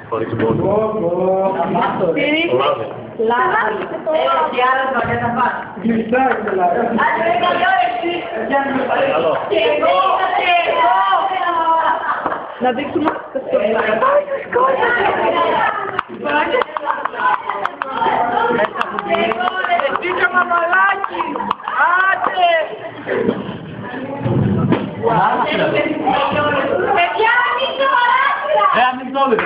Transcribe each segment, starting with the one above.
Χωρίς πόνο. Να δείξουμε το Δίκα μαμαλάκι! Άντε! Παιδιά, ανοίξτε παράθυρα! Ανοίξτε όλοι!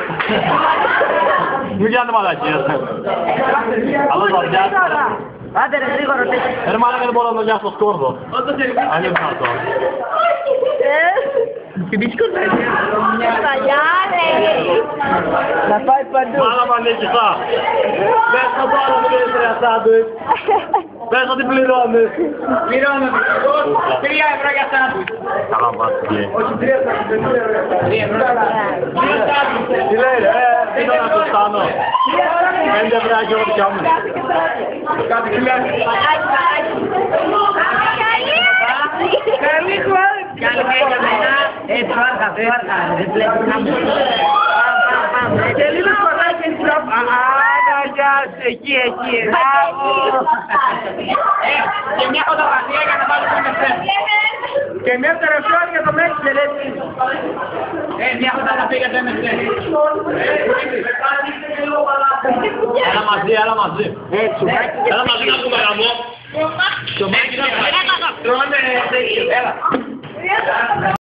Μην κάνετε μαλακίες. Άλλο το αδειάσαι. Άντε ρε γρήγορο Ρε μαλάκα δεν μπορώ να το νοιάσω στο σκόρδο. Αν είναι αυτό. Και μη σκορδάζει. Παλιάρε! Να πάει παντού. Μάλα μανίκησα. Πες το τώρα που είναι τρία σάντουιτς. Πες ότι πληρώνεις. Πληρώνω. 3 ευρώ για σάντουιτς. Καλά μάτια. Όχι 3 ευρώ. Τι λέει ρε, τι να το στάνω. 5 ευρώ ό,τι κάνουν. Κάτι κλαίει. Καλή χώρα! Και λίγο σκοτάκι στην τρόπα. Αναγιάσαι, εκεί. Και μια φωτογραφία για να βάλουμε με στέλνη. Και μια τερεφιόν για το Μέξερ, έτσι. Μια φωτογραφία για το Μέξερ. Έλα μαζί. Έλα μαζί να πούμε γαμό. Τρώνε, έλα.